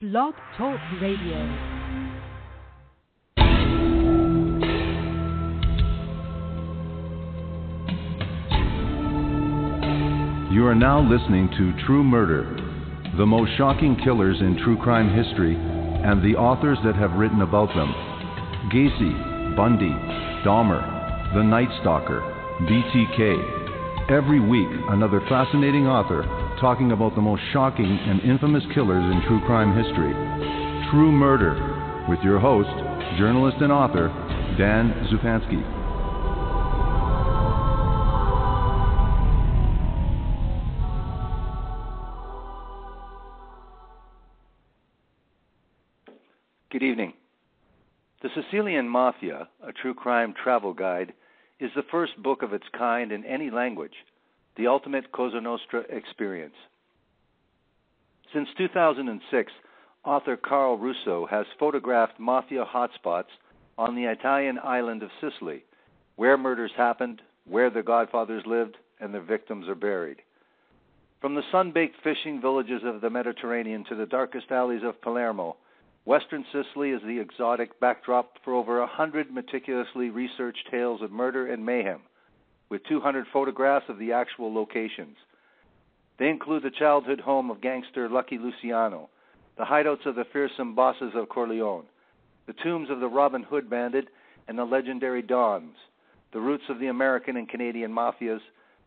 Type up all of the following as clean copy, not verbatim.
Blog Talk Radio. You are now listening to True Murder, the most shocking killers in true crime history, and the authors that have written about them. Gacy, Bundy, Dahmer, The Night Stalker, BTK. Every week, another fascinating author talking about the most shocking and infamous killers in true crime history. True Murder, with your host, journalist and author, Dan Zupansky. Good evening. The Sicilian Mafia, a true crime travel guide, is the first book of its kind in any language, the ultimate Cosa Nostra experience. Since 2006, author Carl Russo has photographed mafia hotspots on the Italian island of Sicily, where murders happened, where the godfathers lived, and their victims are buried. From the sun-baked fishing villages of the Mediterranean to the darkest alleys of Palermo, Western Sicily is the exotic backdrop for over 100 meticulously researched tales of murder and mayhem, with 200 photographs of the actual locations. They include the childhood home of gangster Lucky Luciano, the hideouts of the fearsome bosses of Corleone, the tombs of the Robin Hood bandit and the legendary Dons, the roots of the American and Canadian mafias,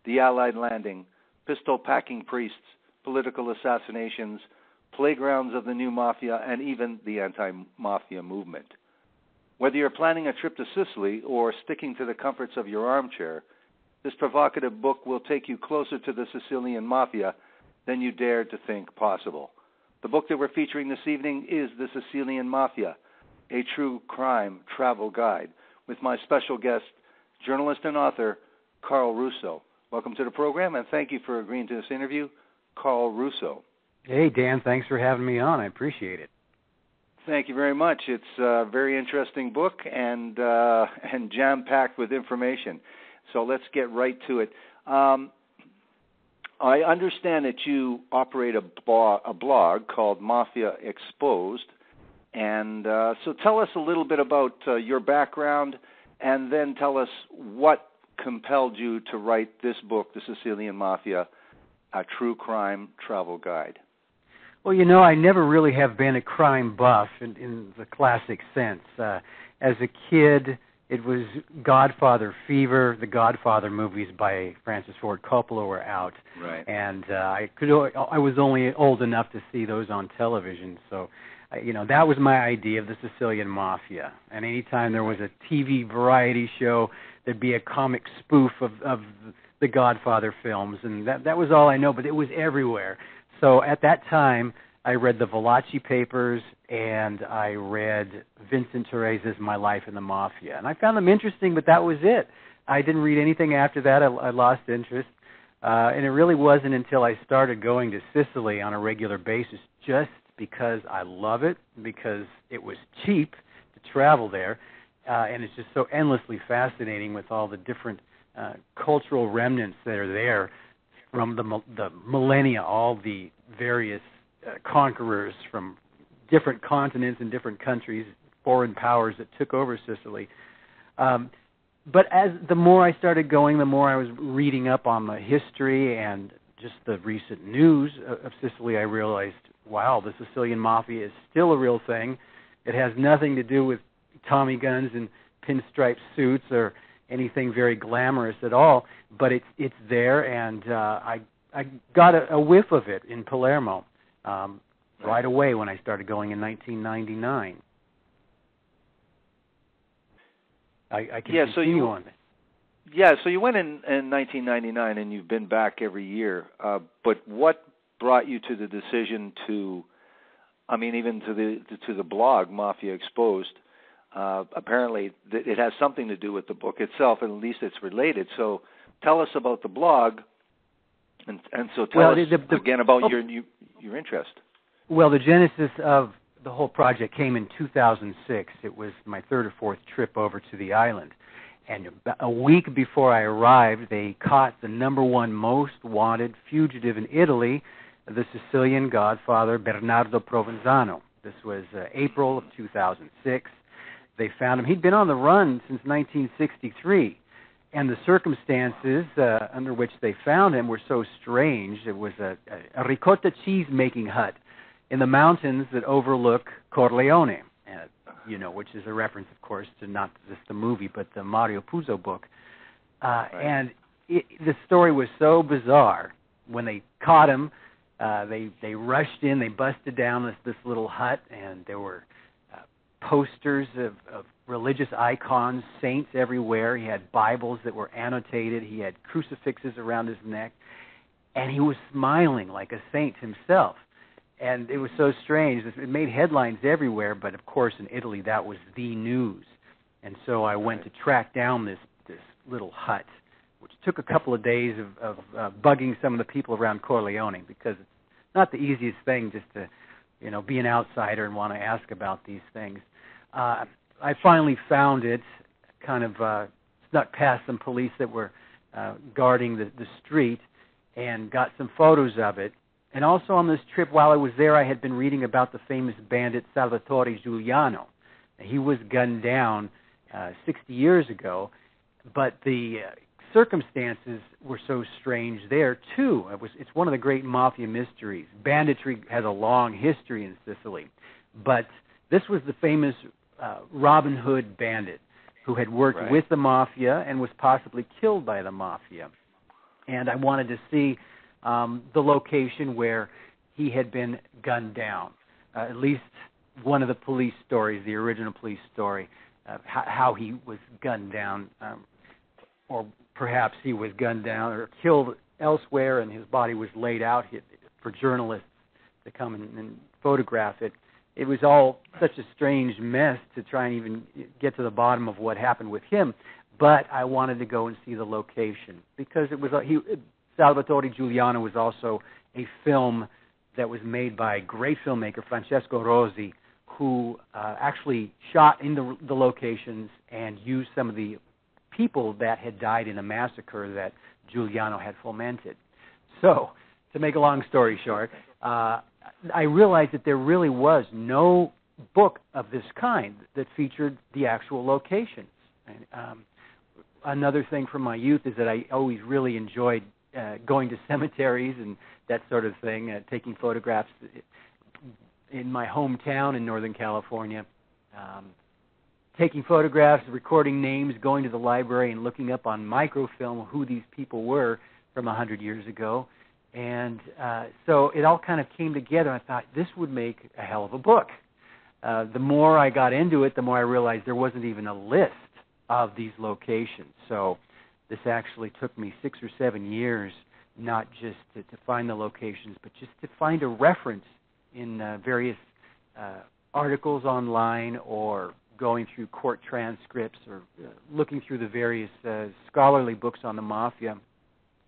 the Allied landing, pistol-packing priests, political assassinations, playgrounds of the new mafia, and even the anti-Mafia movement. Whether you're planning a trip to Sicily or sticking to the comforts of your armchair, this provocative book will take you closer to the Sicilian Mafia than you dared to think possible. The book that we're featuring this evening is The Sicilian Mafia, a true crime travel guide, with my special guest, journalist and author, Carl Russo. Welcome to the program, and thank you for agreeing to this interview, Carl Russo. Hey, Dan, thanks for having me on. I appreciate it. Thank you very much. It's a very interesting book and jam-packed with information. So let's get right to it. I understand that you operate a blog called Mafia Exposed. And so tell us a little bit about your background, and then tell us what compelled you to write this book, The Sicilian Mafia, a true crime travel guide. Well, you know, I never really have been a crime buff in the classic sense. As a kid, it was Godfather fever. The Godfather movies by Francis Ford Coppola were out, right? And I was only old enough to see those on television. So, that was my idea of the Sicilian Mafia. And anytime there was a TV variety show, there'd be a comic spoof of the Godfather films, and that was all I know. But it was everywhere. So at that time, I read the Valachi papers, and I read Vincent Teresa's My Life in the Mafia. And I found them interesting, but that was it. I didn't read anything after that. I lost interest. And it really wasn't until I started going to Sicily on a regular basis, just because I love it, because it was cheap to travel there, and it's just so endlessly fascinating with all the different cultural remnants that are there from the millennia, all the various conquerors from different continents and different countries, foreign powers that took over Sicily. But as the more I started going, the more I was reading up on the history and just the recent news of Sicily, I realized, wow, the Sicilian Mafia is still a real thing. It has nothing to do with Tommy guns and pinstripe suits or anything very glamorous at all, but it's there, and I got a whiff of it in Palermo right away when I started going in 1999. I can continue on. Yeah, so you went in 1999, and you've been back every year. But what brought you to the decision to, even to the blog Mafia Exposed? Apparently, it has something to do with the book itself, and at least it's related. So tell us about the blog, and so tell us again about your interest. Well, the genesis of the whole project came in 2006. It was my third or fourth trip over to the island. And a week before I arrived, they caught the number one most wanted fugitive in Italy, the Sicilian godfather, Bernardo Provenzano. This was April of 2006. They found him. He'd been on the run since 1963, and the circumstances under which they found him were so strange. It was a ricotta cheese-making hut in the mountains that overlook Corleone, which is a reference, of course, to not just the movie, but the Mario Puzo book. Right. And the story was so bizarre. When they caught him, they rushed in, they busted down this little hut, and there were posters of religious icons, saints everywhere. He had Bibles that were annotated. He had crucifixes around his neck, and he was smiling like a saint himself. And it was so strange. It made headlines everywhere, but of course in Italy that was the news. And so I went to track down this little hut, which took a couple of days of bugging some of the people around Corleone, because it's not the easiest thing just to, be an outsider and want to ask about these things. I finally found it, kind of snuck past some police that were guarding the street, and got some photos of it. And also on this trip, while I was there, I had been reading about the famous bandit Salvatore Giuliano. He was gunned down 60 years ago, but the circumstances were so strange there, too. It's one of the great mafia mysteries. Banditry has a long history in Sicily, but this was the famous Robin Hood bandit who had worked with the mafia and was possibly killed by the mafia. And I wanted to see the location where he had been gunned down, at least one of the police stories, the original police story, how he was gunned down, or perhaps he was gunned down or killed elsewhere and his body was laid out for journalists to come and photograph it. It was all such a strange mess to try and even get to the bottom of what happened with him, but I wanted to go and see the location, because it was Salvatore Giuliano was also a film that was made by a great filmmaker, Francesco Rosi, who actually shot in the locations and used some of the people that had died in a massacre that Giuliano had fomented. So, to make a long story short, I realized that there really was no book of this kind that featured the actual locations. And, another thing from my youth is that I always really enjoyed going to cemeteries and that sort of thing, taking photographs in my hometown in Northern California, taking photographs, recording names, going to the library and looking up on microfilm who these people were from 100 years ago. And so it all kind of came together. I thought, this would make a hell of a book. The more I got into it, the more I realized there wasn't even a list of these locations. So this actually took me 6 or 7 years, not just to find the locations, but just to find a reference in various articles online, or going through court transcripts, or looking through the various scholarly books on the mafia,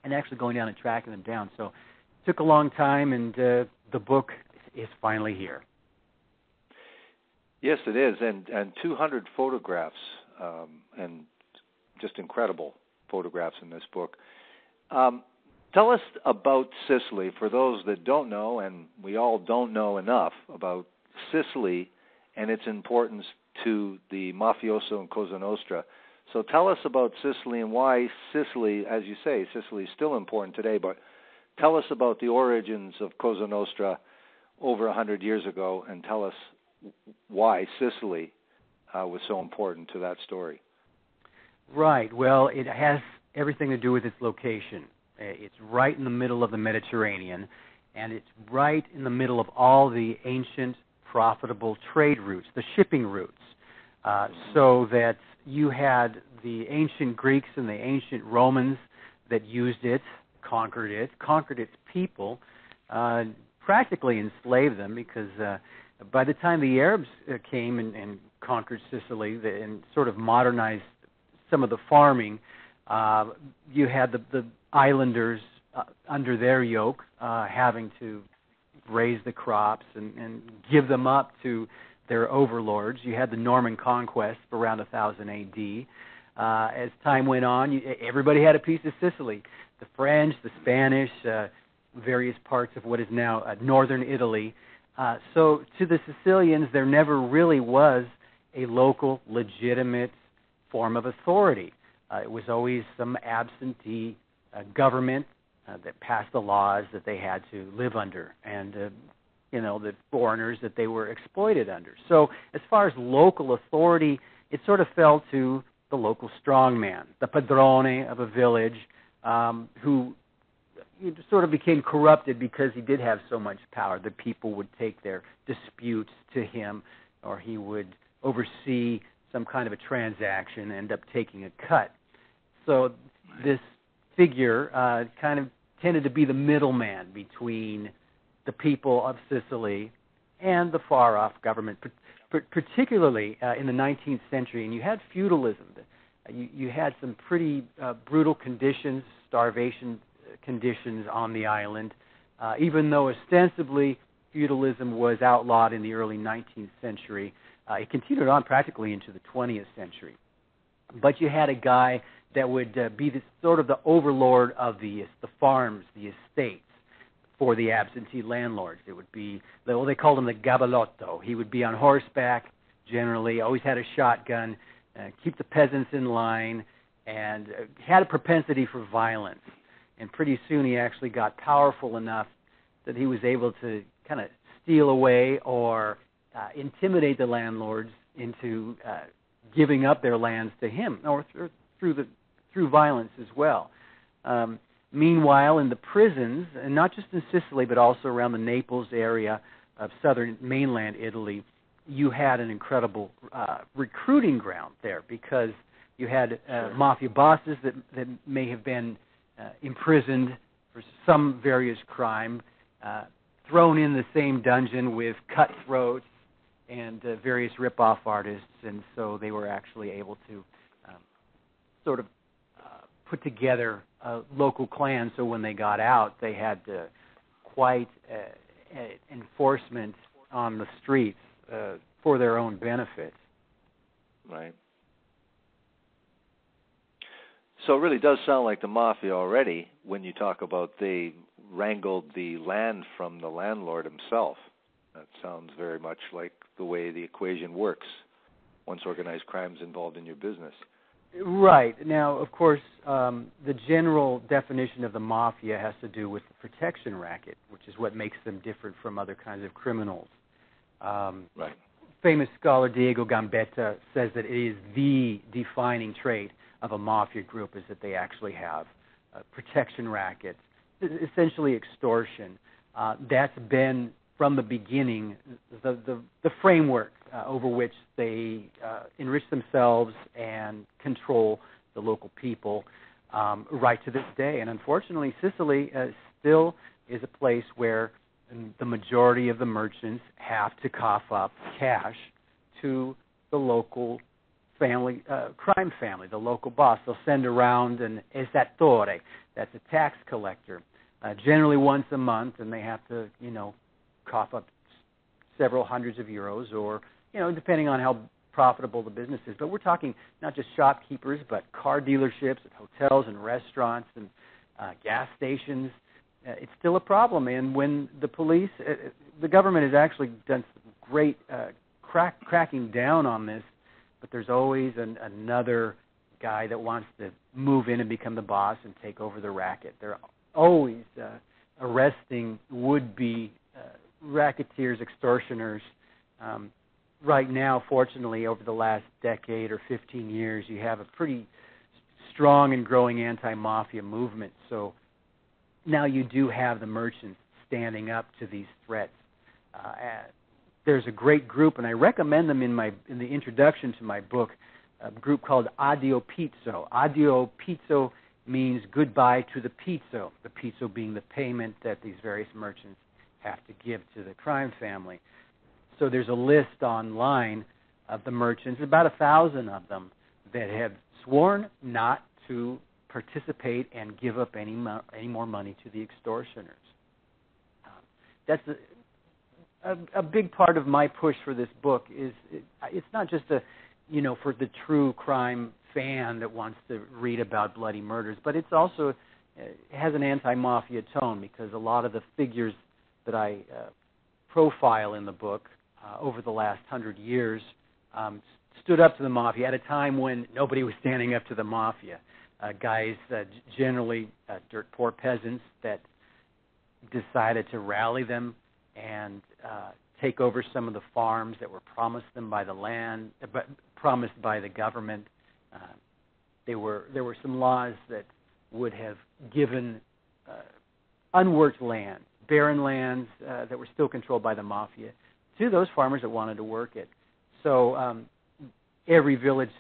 and actually going down and tracking them down. So it took a long time, and the book is finally here. Yes, it is, and 200 photographs, and just incredible photographs in this book. Tell us about Sicily, for those that don't know, and we all don't know enough about Sicily and its importance to the mafioso and Cosa Nostra. So tell us about Sicily and why Sicily, as you say, Sicily is still important today, but tell us about the origins of Cosa Nostra over 100 years ago, and tell us why Sicily was so important to that story. Right. Well, it has everything to do with its location. It's right in the middle of the Mediterranean, and it's right in the middle of all the ancient, profitable trade routes, the shipping routes, so that you had the ancient Greeks and the ancient Romans that used it, conquered its people, practically enslaved them, because by the time the Arabs came and conquered Sicily and sort of modernized some of the farming, you had the islanders under their yoke, having to raise the crops and give them up to their overlords. You had the Norman conquest around 1000 A.D. As time went on, everybody had a piece of Sicily. The French, the Spanish, various parts of what is now northern Italy. So to the Sicilians, there never really was a local, legitimate form of authority. It was always some absentee government that passed the laws that they had to live under, and the foreigners that they were exploited under. So as far as local authority, it sort of fell to the local strongman, the padrone of a village, who sort of became corrupted because he did have so much power that people would take their disputes to him, or he would oversee some kind of a transaction and end up taking a cut. So this figure kind of tended to be the middleman between the people of Sicily and the far-off government, particularly in the 19th century. And you had feudalism. You had some pretty brutal conditions, starvation conditions on the island, even though ostensibly feudalism was outlawed in the early 19th century. It continued on practically into the 20th century. But you had a guy that would be sort of the overlord of the farms, the estates, for the absentee landlords. It would be, well, they called him the gabellotto. He would be on horseback, generally, always had a shotgun, keep the peasants in line, and had a propensity for violence. And pretty soon he actually got powerful enough that he was able to kind of steal away or intimidate the landlords into giving up their lands to him, or through violence as well. Meanwhile, in the prisons, and not just in Sicily, but also around the Naples area of southern mainland Italy, you had an incredible recruiting ground there, because you had mafia bosses that may have been imprisoned for some various crime, thrown in the same dungeon with cutthroats and various rip-off artists, and so they were actually able to sort of put together a local clan, so when they got out, they had quite enforcement on the streets for their own benefit. Right. So it really does sound like the mafia already when you talk about they wrangled the land from the landlord himself. That sounds very much like the way the equation works once organized crime's involved in your business. Right. Now, of course, the general definition of the mafia has to do with the protection racket, which is what makes them different from other kinds of criminals. Right. Famous scholar Diego Gambetta says that it is the defining trait of a mafia group is that they actually have protection rackets, essentially extortion. That's been, from the beginning, the framework over which they enrich themselves and control the local people right to this day. And unfortunately, Sicily still is a place where the majority of the merchants have to cough up cash to the local family, crime family, the local boss. They'll send around an esattore, that's a tax collector, generally once a month, and they have to, cough up several hundreds of euros, or, depending on how profitable the business is. But we're talking not just shopkeepers, but car dealerships, and hotels and restaurants and gas stations. It's still a problem. And when the police, the government has actually done great cracking down on this, but there's always another guy that wants to move in and become the boss and take over the racket. They're always arresting would-be racketeers, extortioners. Right now, fortunately, over the last decade or 15 years, you have a pretty strong and growing anti-mafia movement. So now you do have the merchants standing up to these threats. There's a great group, and I recommend them in the introduction to my book, a group called Addio Pizzo. Addio Pizzo means goodbye to the pizzo, the pizzo being the payment that these various merchants have to give to the crime family. So there's a list online of the merchants, about 1,000 of them, that have sworn not to participate and give up any more money to the extortioners. That's a big part of my push for this book. It's not just for the true crime fan that wants to read about bloody murders, but it's also it has an anti-Mafia tone because a lot of the figures that I profile in the book over the last 100 years stood up to the Mafia at a time when nobody was standing up to the Mafia. Guys, generally dirt poor peasants that decided to rally them and take over some of the farms that were promised them by promised by the government. There were some laws that would have given unworked land, barren lands that were still controlled by the Mafia, to those farmers that wanted to work it. So every village,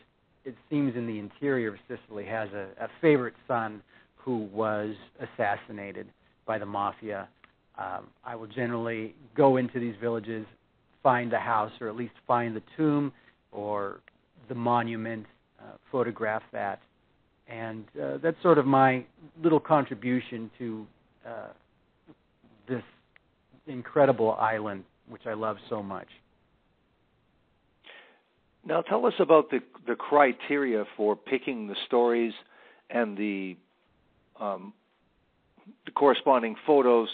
it seems, in the interior of Sicily has a favorite son who was assassinated by the Mafia. I will generally go into these villages, find the house, or at least find the tomb or the monument, photograph that. And that's sort of my little contribution to this incredible island, which I love so much. Now tell us about the criteria for picking the stories and the corresponding photos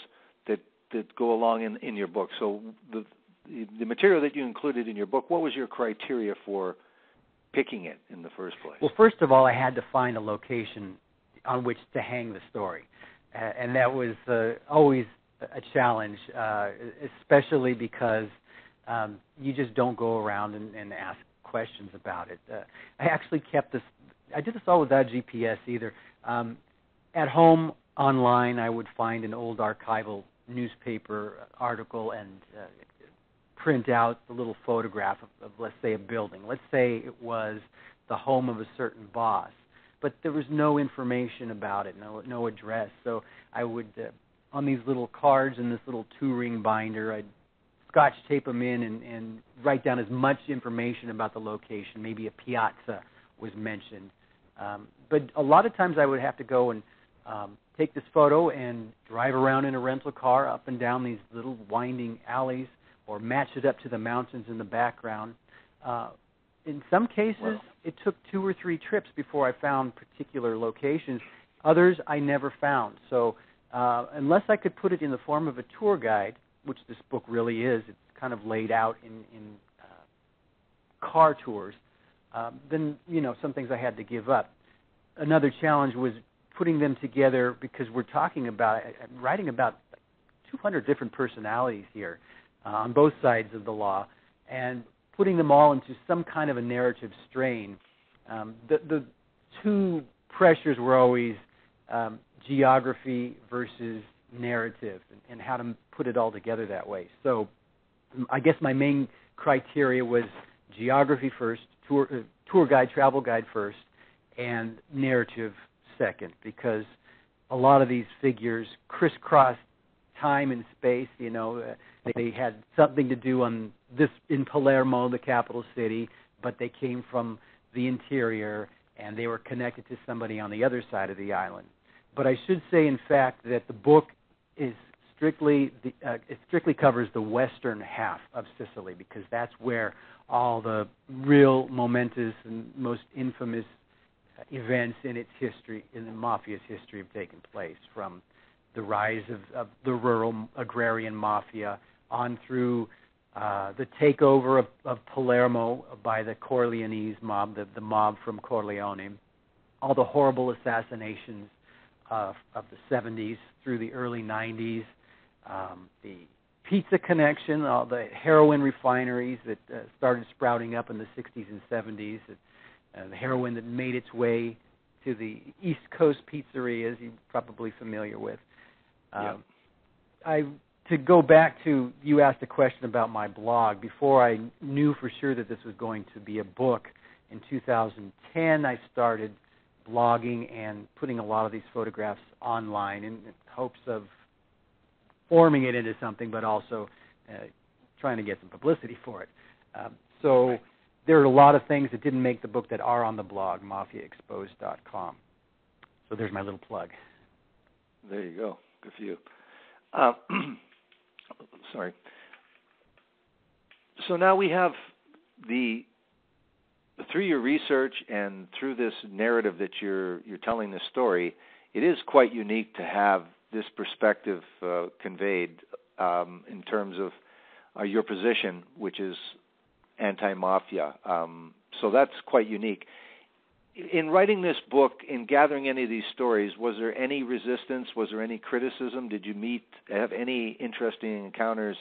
that go along in your book. So the material that you included in your book, what was your criteria for picking it in the first place? Well, first of all, I had to find a location on which to hang the story. And that was always a challenge, especially because you just don't go around and ask questions about it. I actually kept this, I did this all without GPS either. At home, online, I would find an old archival newspaper article and print out the little photograph of, let's say, a building. Let's say it was the home of a certain boss, but there was no information about it, no address. So I would, on these little cards in this little 2-ring binder, I'd Scotch tape them in and write down as much information about the location. Maybe a piazza was mentioned. But a lot of times I would have to go and take this photo and drive around in a rental car up and down these little winding alleys or match it up to the mountains in the background. In some cases, it took 2 or 3 trips before I found particular locations. Others I never found. So unless I could put it in the form of a tour guide, which this book really is, it's kind of laid out in car tours, then, some things I had to give up. Another challenge was putting them together because I'm writing about 200 different personalities here on both sides of the law, and putting them all into some kind of a narrative strain. The two pressures were always geography versus narrative and how to put it all together that way. So I guess my main criteria was geography first, tour guide, travel guide first, and narrative second, because a lot of these figures crisscross time and space. They had something to do in Palermo, the capital city, but they came from the interior and they were connected to somebody on the other side of the island. But I should say, in fact, that the book is it strictly covers the western half of Sicily, because that's where all the real momentous and most infamous events in its history, in the Mafia's history, have taken place, from the rise of the rural agrarian Mafia on through the takeover of Palermo by the Corleonese mob, the mob from Corleone, all the horrible assassinations of the 70s through the early 90s, the pizza connection, all the heroin refineries that started sprouting up in the 60s and 70s, the heroin that made its way to the East Coast pizzerias you're probably familiar with. To go back to, you asked a question about my blog. Before I knew for sure that this was going to be a book, in 2010 I started blogging and putting a lot of these photographs online in hopes of forming it into something, but also trying to get some publicity for it. So there are a lot of things that didn't make the book that are on the blog, mafiaexposed.com. So there's my little plug. There you go. Good for you. Sorry. So now we have through your research and through this narrative that you're telling this story, it is quite unique to have this perspective conveyed in terms of your position, which is anti-Mafia. So that's quite unique. In writing this book, in gathering any of these stories, was there any resistance? Was there any criticism? Did you have any interesting encounters,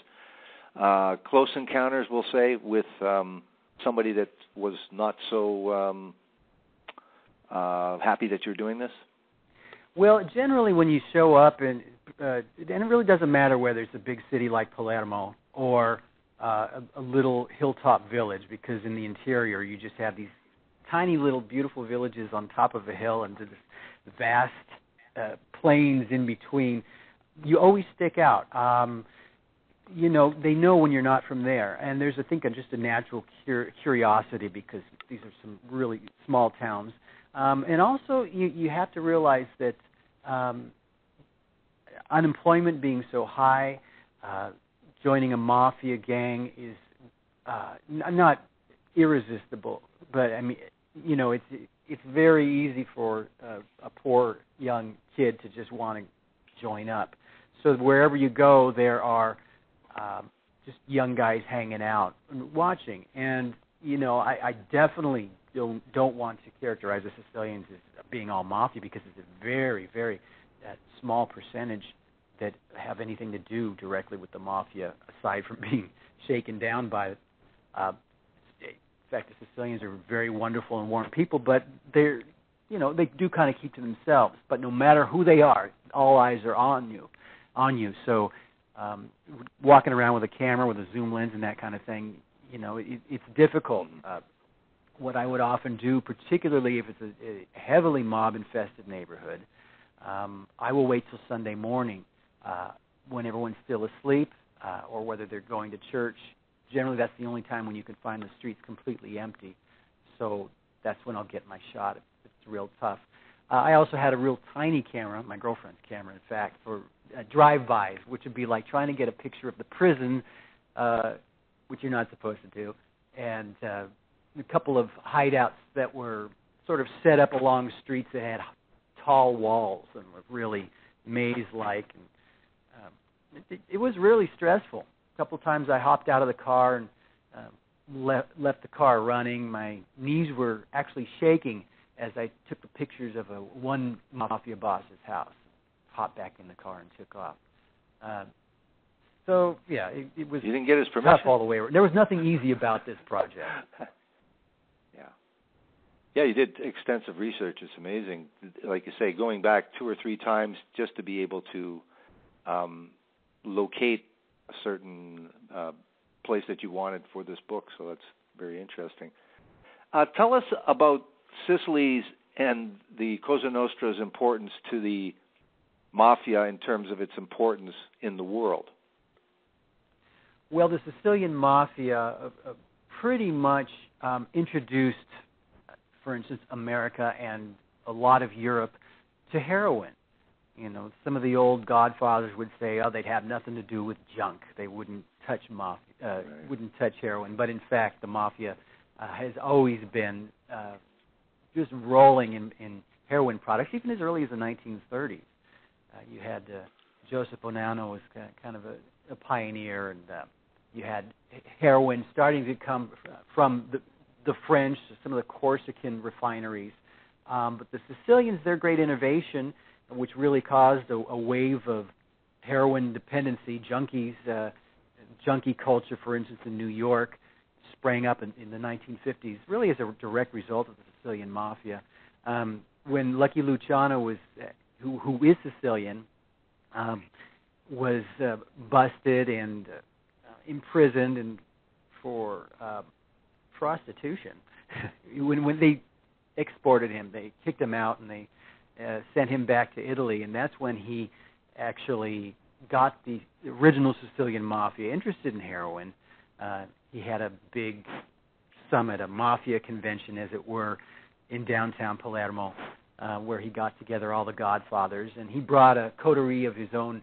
close encounters, we'll say, with somebody that was not so happy that you're doing this? Well, generally when you show up, and it really doesn't matter whether it's a big city like Palermo or a little hilltop village, because in the interior you just have these tiny little beautiful villages on top of a hill and this vast plains in between. You always stick out. They know when you're not from there, and there's, I think, just a natural curiosity because these are some really small towns. And also, you have to realize that unemployment being so high, joining a mafia gang is not irresistible, but I mean, it's very easy for a poor young kid to just want to join up. So wherever you go, there are just young guys hanging out and watching. And I definitely don't want to characterize the Sicilians as being all mafia, because it's a very, very small percentage that have anything to do directly with the mafia, aside from being shaken down by it. In fact, the Sicilians are very wonderful and warm people, but they do kind of keep to themselves. But no matter who they are, all eyes are on you. So walking around with a camera, with a zoom lens and that kind of thing, it's difficult. What I would often do, particularly if it's a heavily mob-infested neighborhood, I will wait till Sunday morning when everyone's still asleep or whether they're going to church. Generally, that's the only time when you can find the streets completely empty. So that's when I'll get my shot. It's real tough. I also had a real tiny camera, my girlfriend's camera, in fact, for drive-bys, which would be like trying to get a picture of the prison, which you're not supposed to do, and a couple of hideouts that were sort of set up along streets that had tall walls and were really maze-like. And it was really stressful. A couple of times I hopped out of the car and left the car running. My knees were actually shaking as I took the pictures of one mafia boss's house. Hopped back in the car and took off. So, yeah, it was you didn't get his permission? Tough all the way around. There was nothing easy about this project. Yeah, you did extensive research. It's amazing. Like you say, going back 2 or 3 times just to be able to locate a certain place that you wanted for this book. So that's very interesting. Tell us about Sicily's and the Cosa Nostra's importance to the Mafia in terms of its importance in the world. Well, the Sicilian Mafia pretty much introduced, for instance, America and a lot of Europe to heroin. Some of the old godfathers would say, they'd have nothing to do with junk. They wouldn't touch wouldn't touch heroin. But in fact, the Mafia has always been just rolling in heroin products, even as early as the 1930s. You had Joseph Bonanno was kind of a pioneer, and you had heroin starting to come from the French, some of the Corsican refineries. But the Sicilians, their great innovation, which really caused a wave of heroin dependency, junkie culture, for instance, in New York, sprang up in the 1950s, really as a direct result of the Sicilian Mafia. When Lucky Luciano was, who is Sicilian, was busted and imprisoned and for prostitution. When they exported him, they kicked him out and they sent him back to Italy, and that's when he actually got the original Sicilian Mafia interested in heroin. He had a big summit, a mafia convention, as it were, in downtown Palermo, where he got together all the godfathers, and he brought a coterie of his own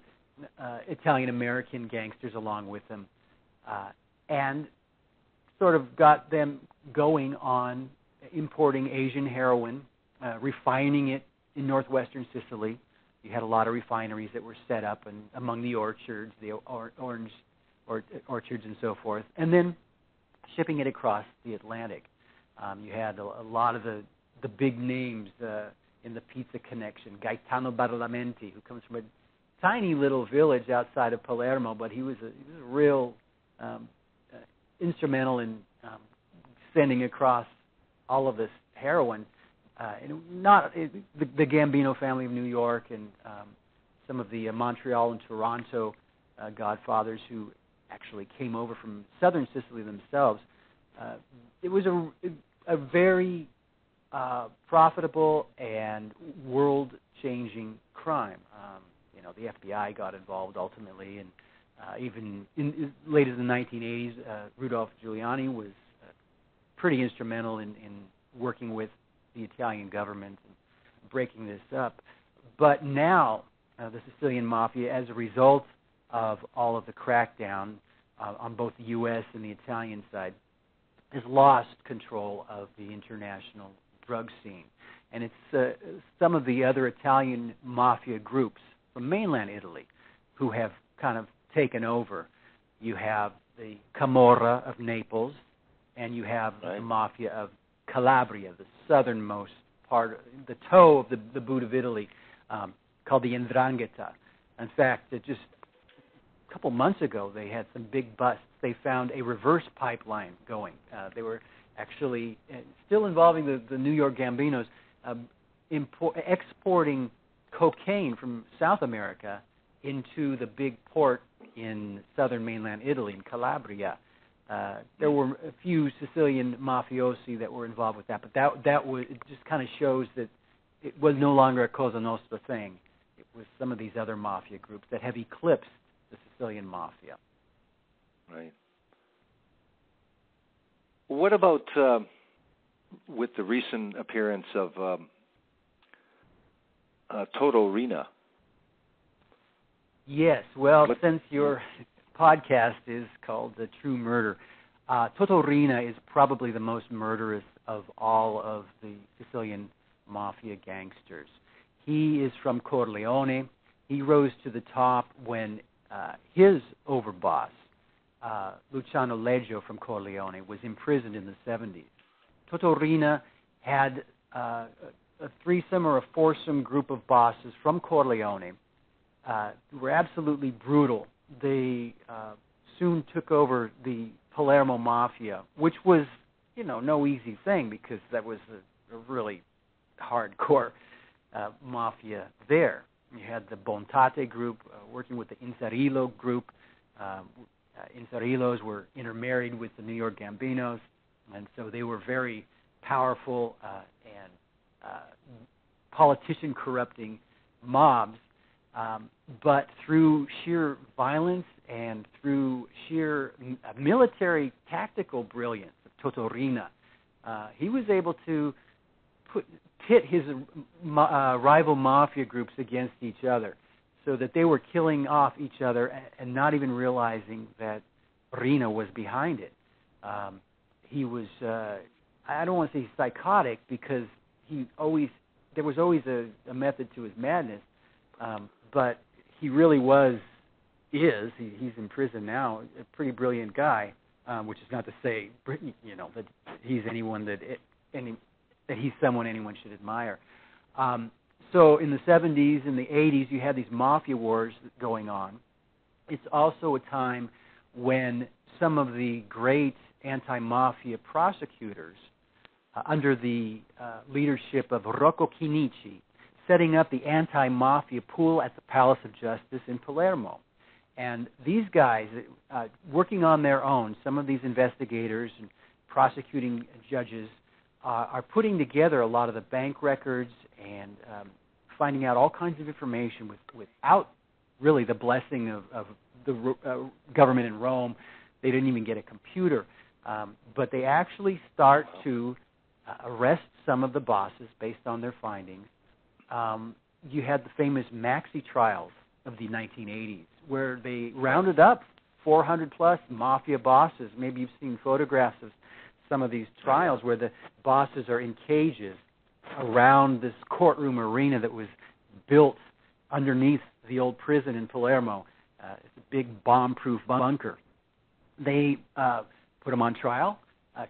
Italian-American gangsters along with him, and sort of got them going on importing Asian heroin, refining it in northwestern Sicily. You had a lot of refineries that were set up and among the orchards, the orange orchards and so forth, and then shipping it across the Atlantic. You had a lot of the big names in the pizza connection. Gaetano Badalamenti, who comes from a tiny little village outside of Palermo, but he was a real instrumental in sending across all of this heroin. The Gambino family of New York and some of the Montreal and Toronto godfathers who actually came over from southern Sicily themselves. It was a very profitable and world-changing crime. The FBI got involved ultimately, and even late in the 1980s, Rudolph Giuliani was pretty instrumental in working with the Italian government and breaking this up. But now, the Sicilian Mafia, as a result of all of the crackdown on both the U.S. and the Italian side, has lost control of the international drug scene. And it's some of the other Italian mafia groups from mainland Italy who have kind of taken over. You have the Camorra of Naples, and you have the Mafia of Calabria, the southernmost part, the toe of the boot of Italy, called the 'Ndrangheta. In fact, just a couple months ago, they had some big busts. They found a reverse pipeline going. They were actually still involving the New York Gambinos, exporting cocaine from South America into the big port in southern mainland Italy, in Calabria. There were a few Sicilian mafiosi that were involved with that, but that was, it just kind of shows that it was no longer a Cosa Nostra thing. It was some of these other mafia groups that have eclipsed the Sicilian Mafia. Right. What about with the recent appearance of Toto Riina? Yes, well, since your podcast is called The True Murder, Toto Riina is probably the most murderous of all of the Sicilian Mafia gangsters. He is from Corleone. He rose to the top when his overboss, Luciano Leggio from Corleone, was imprisoned in the 70s. Toto Riina had a threesome or a foursome group of bosses from Corleone who were absolutely brutal. They soon took over the Palermo Mafia, which was, no easy thing because that was a really hardcore mafia there. You had the Bontate group working with the Insarillo group. Insarillos were intermarried with the New York Gambinos, and so they were very powerful and politician-corrupting mobs. But through sheer violence and through sheer military tactical brilliance of Toto Riina, he was able to pit his rival mafia groups against each other so that they were killing off each other and not even realizing that Riina was behind it. He was, I don't want to say psychotic because there was always a method to his madness, but he really he's in prison now, a pretty brilliant guy, which is not to say, that he's anyone that he's someone anyone should admire. So in the 70s and the 80s, you had these mafia wars going on. It's also a time when some of the great anti-mafia prosecutors, under the leadership of Rocco Chinichi, setting up the anti-mafia pool at the Palace of Justice in Palermo. And these guys, working on their own, some of these investigators and prosecuting judges are putting together a lot of the bank records and finding out all kinds of information without really the blessing of the government in Rome. They didn't even get a computer. But they actually start to arrest some of the bosses based on their findings. You had the famous Maxi trials of the 1980s, where they rounded up 400-plus mafia bosses. Maybe you've seen photographs of some of these trials where the bosses are in cages around this courtroom arena that was built underneath the old prison in Palermo. It's a big bomb-proof bunker. They put them on trial,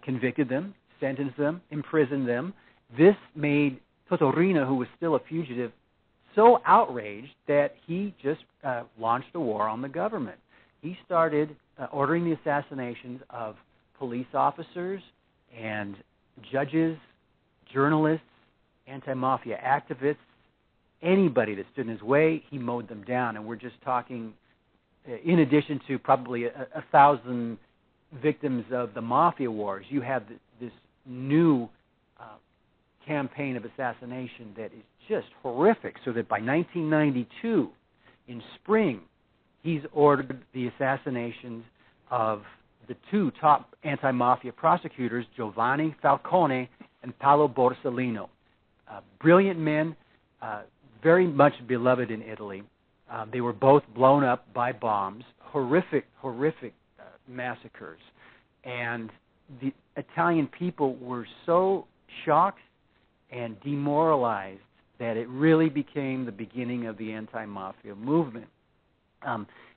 convicted them, sentenced them, imprisoned them. This made Toto Riina, who was still a fugitive, so outraged that he just launched a war on the government. He started ordering the assassinations of police officers and judges, journalists, anti-mafia activists, anybody that stood in his way, he mowed them down. And we're just talking, in addition to probably 1,000 victims of the mafia wars, you have this new campaign of assassination that is just horrific, so that by 1992, in spring, he's ordered the assassinations of the two top anti-mafia prosecutors, Giovanni Falcone and Paolo Borsellino. Brilliant men, very much beloved in Italy. They were both blown up by bombs, horrific massacres. And the Italian people were so shocked and demoralized that it really became the beginning of the anti-mafia movement.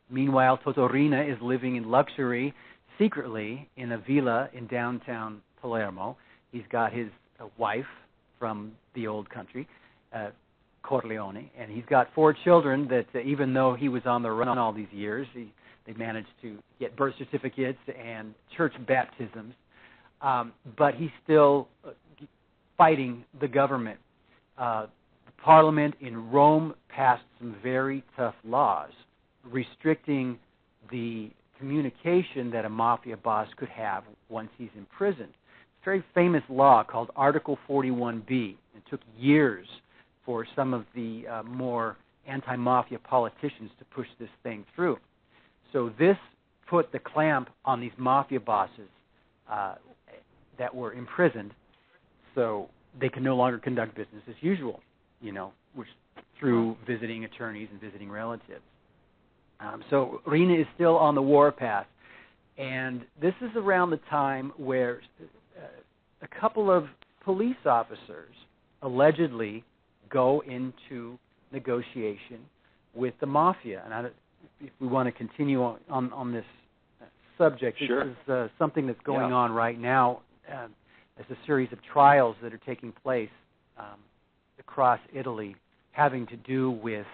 Meanwhile, Toto Riina is living in luxury secretly in a villa in downtown Palermo. He's got his wife from the old country, Corleone, and he's got 4 children that even though he was on the run all these years, they managed to get birth certificates and church baptisms, but he's still fighting the government. The Parliament in Rome passed some very tough laws restricting the communication that a mafia boss could have once he's imprisoned. It's a very famous law called Article 41B. It took years for some of the more anti-mafia politicians to push this thing through. So this put the clamp on these mafia bosses that were imprisoned, so they can no longer conduct business as usual, which through visiting attorneys and visiting relatives. So Riina is still on the warpath, and this is around the time where a couple of police officers allegedly go into negotiation with the mafia. And if we want to continue on this subject, sure. This is something that's going on right now. As a series of trials that are taking place across Italy having to do with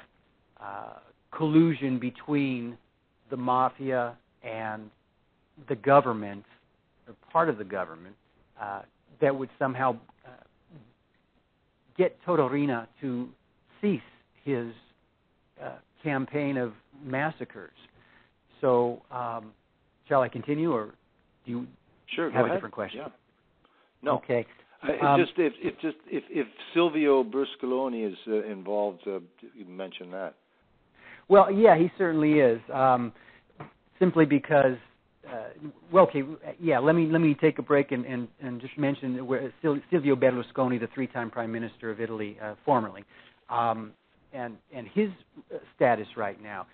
collusion between the mafia and the government, or part of the government, that would somehow get Toto Riina to cease his campaign of massacres. So, shall I continue, or do you have a different question? Yeah. No. Okay. If Silvio Berlusconi is involved, you mentioned that. Well, yeah, he certainly is. Simply because, let me take a break and just mention where Silvio Berlusconi, the 3-time Prime Minister of Italy, formerly, and his status right now.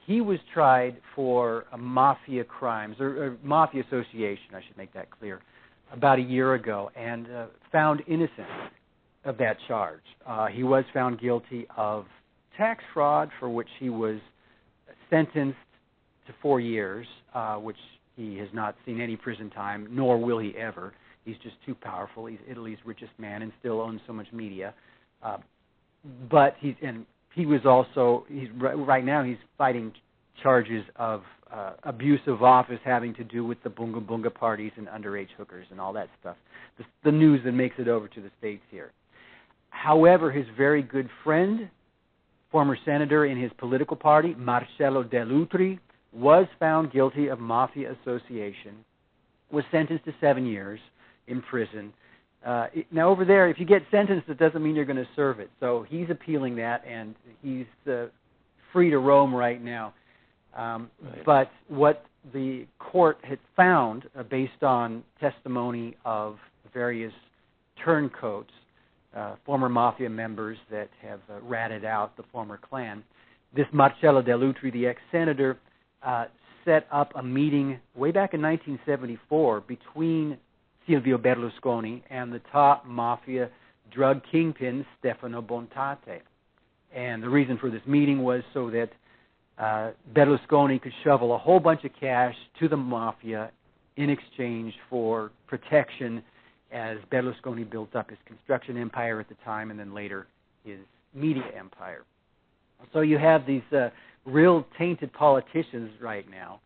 He was tried for mafia crimes, or mafia association, I should make that clear, about a year ago, and found innocent of that charge. He was found guilty of tax fraud, for which he was sentenced to 4 years, which he has not seen any prison time, nor will he ever. He's just too powerful. He's Italy's richest man and still owns so much media. But right now he's fighting charges of abuse of office having to do with the bunga bunga parties and underage hookers and all that stuff. The news that makes it over to the States here. However, his very good friend, former senator in his political party, Marcello Dell'Utri, was found guilty of mafia association, was sentenced to 7 years in prison. Now, over there, if you get sentenced, it doesn't mean you're going to serve it. So he's appealing that, and he's free to roam right now. But what the court had found, based on testimony of various turncoats, former mafia members that have ratted out the former clan, this Marcello Dell'Utri, the ex-senator, set up a meeting way back in 1974 between Silvio Berlusconi and the top mafia drug kingpin Stefano Bontate. And the reason for this meeting was so that Berlusconi could shovel a whole bunch of cash to the mafia in exchange for protection as Berlusconi built up his construction empire at the time and then later his media empire. So you have these real tainted politicians right now.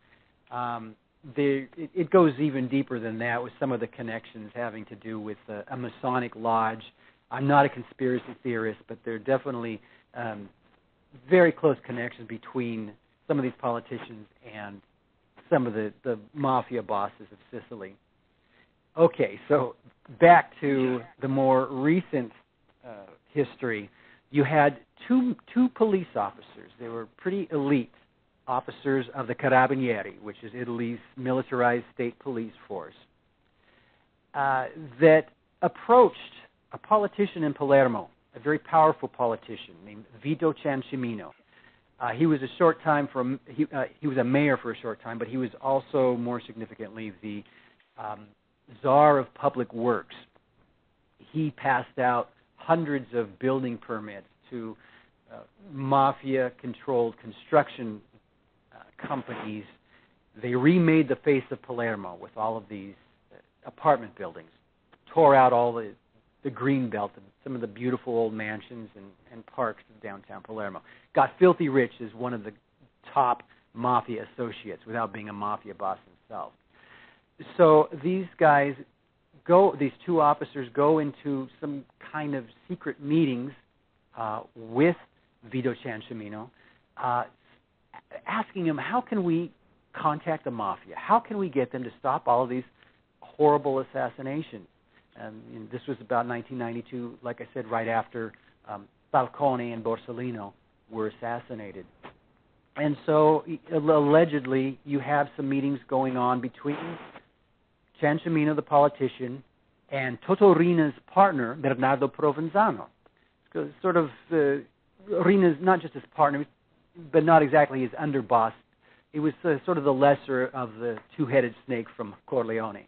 It goes even deeper than that with some of the connections having to do with a Masonic lodge. I'm not a conspiracy theorist, but there are definitely very close connections between some of these politicians and some of the mafia bosses of Sicily. Okay, so back to the more recent history. You had two police officers. They were pretty elite officers of the Carabinieri, which is Italy's militarized state police force, that approached a politician in Palermo, a very powerful politician named Vito Ciancimino. He was he was a mayor for a short time, but he was also, more significantly, the czar of public works. He passed out hundreds of building permits to mafia-controlled construction companies. They remade the face of Palermo with all of these apartment buildings, tore out all the green belt, some of the beautiful old mansions and parks of downtown Palermo. Got filthy rich as one of the top mafia associates without being a mafia boss himself. So these two officers go into some kind of secret meetings with Vito Ciancimino, asking him, how can we contact the mafia? How can we get them to stop all of these horrible assassinations? And this was about 1992, like I said, right after Falcone and Borsellino were assassinated. And so, allegedly, you have some meetings going on between Ciancimino, the politician, and Toto Riina's partner, Bernardo Provenzano. Sort of, Riina's not just his partner, but not exactly his underboss. It was sort of the lesser of the two-headed snake from Corleone.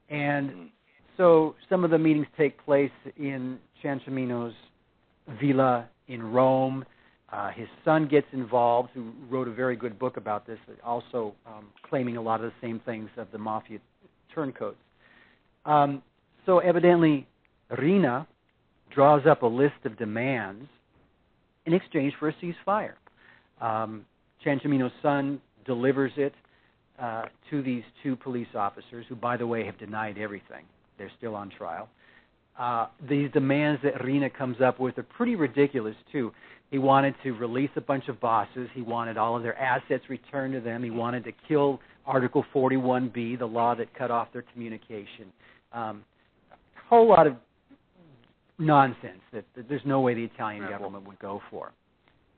And so some of the meetings take place in Ciancimino's villa in Rome. His son gets involved, who wrote a very good book about this, also claiming a lot of the same things of the mafia turncoats. So evidently, Riina draws up a list of demands in exchange for a ceasefire. Ciancimino's son delivers it to these two police officers, who, by the way, have denied everything. They're still on trial. These demands that Riina comes up with are pretty ridiculous, too. He wanted to release a bunch of bosses. He wanted all of their assets returned to them. He wanted to kill Article 41B, the law that cut off their communication. A whole lot of nonsense that there's no way the Italian government would go for.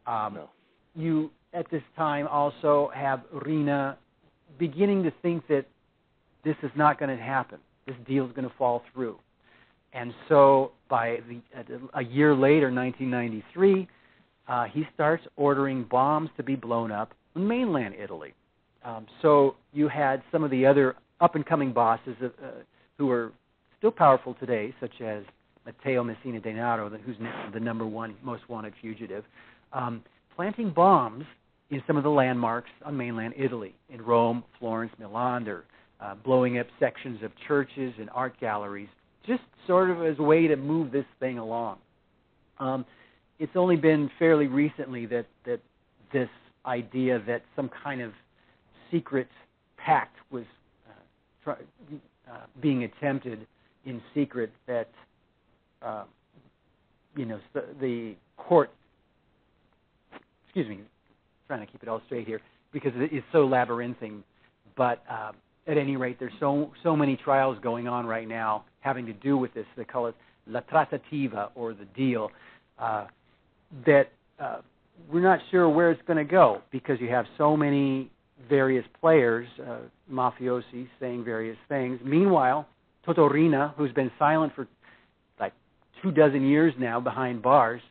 No. You, at this time, also have Riina beginning to think that this is not going to happen. This deal is going to fall through. And so by a year later, 1993, he starts ordering bombs to be blown up in mainland Italy. So you had some of the other up-and-coming bosses who are still powerful today, such as Matteo Messina Denaro, who's now the number one most wanted fugitive, planting bombs in some of the landmarks on mainland Italy, in Rome, Florence, Milan. They're blowing up sections of churches and art galleries, just sort of as a way to move this thing along. It's only been fairly recently that this idea that some kind of secret pact was being attempted in secret, that the court, trying to keep it all straight here because it's so labyrinthine, but at any rate, there's so many trials going on right now having to do with this. They call it la trattativa, or the deal, that we're not sure where it's going to go, because you have so many various players, mafiosi, saying various things. Meanwhile, Toto Riina, who's been silent for like 24 years now behind bars,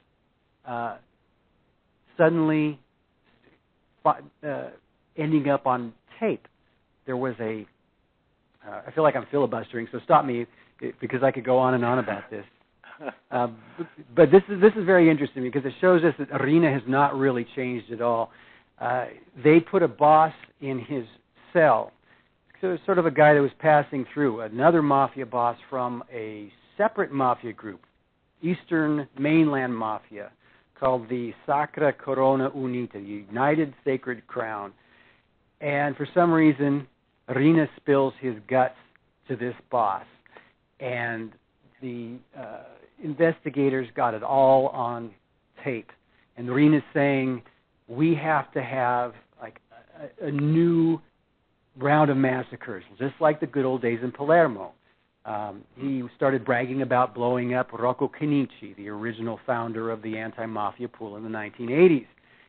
suddenly ending up on tape. There was I feel like I'm filibustering, so stop me, because I could go on and on about this. But this is very interesting because it shows us that Arena has not really changed at all. They put a boss in his cell, so sort of a guy that was passing through, another mafia boss from a separate mafia group, Eastern mainland mafia, called the Sacra Corona Unita, the United Sacred Crown. And for some reason, Arena spills his guts to this boss. And the investigators got it all on tape. And Arena's saying, we have to have like a new round of massacres, just like the good old days in Palermo. He started bragging about blowing up Rocco Canici, the original founder of the anti-Mafia pool in the 1980s.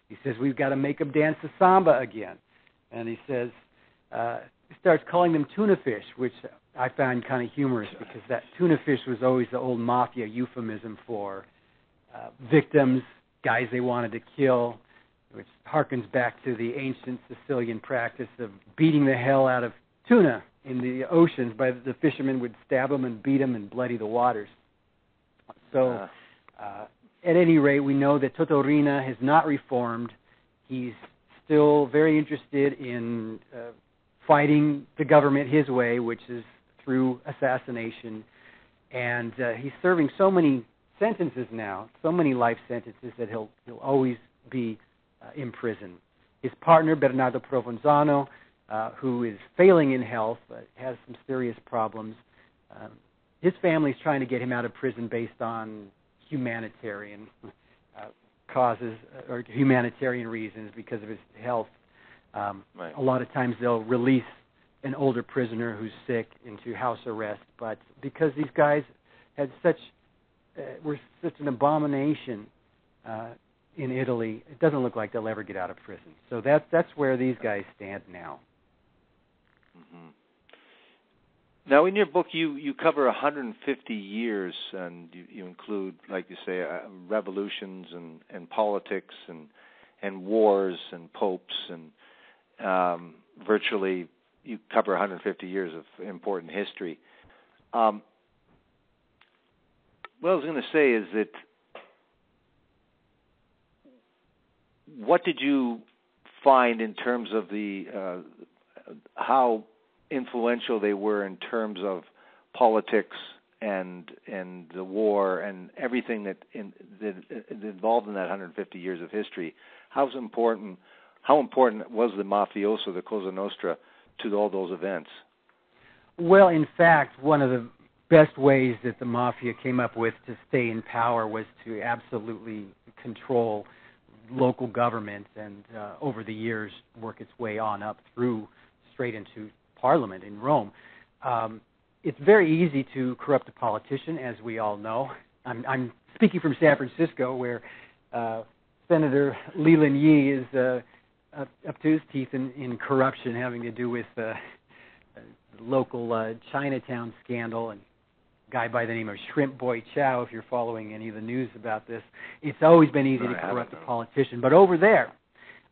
He says, we've got to make them dance the samba again. And he says, he starts calling them tuna fish, which I find kind of humorous because that tuna fish was always the old Mafia euphemism for victims, guys they wanted to kill, which harkens back to the ancient Sicilian practice of beating the hell out of tuna in the oceans. By the fishermen would stab them and beat them and bloody the waters. So at any rate, we know that Toto Riina has not reformed. He's still very interested in fighting the government his way, which is through assassination. And he's serving so many sentences now, so many life sentences, that he'll always be in prison. His partner, Bernardo Provenzano, who is failing in health, has some serious problems. His family's trying to get him out of prison based on humanitarian causes or humanitarian reasons because of his health. Right. A lot of times they'll release an older prisoner who's sick into house arrest, but because these guys had were such an abomination in Italy, it doesn't look like they'll ever get out of prison. So that's where these guys stand now. Mm-hmm. Now, in your book, you cover 150 years, and you include, like you say, revolutions and politics and wars and popes, and virtually you cover 150 years of important history. What I was going to say is that what did you find in terms of the how influential they were in terms of politics and the war and everything that involved in that 150 years of history? How important was the mafioso, the Cosa Nostra, to all those events? Well, in fact, one of the best ways that the mafia came up with to stay in power was to absolutely control local government and over the years work its way on up through straight into Parliament in Rome. It's very easy to corrupt a politician, as we all know. I'm speaking from San Francisco, where Senator Leland Yee is up to his teeth in corruption having to do with the local Chinatown scandal, and a guy by the name of Shrimp Boy Chow, if you're following any of the news about this. It's always been easy to corrupt a politician. But over there,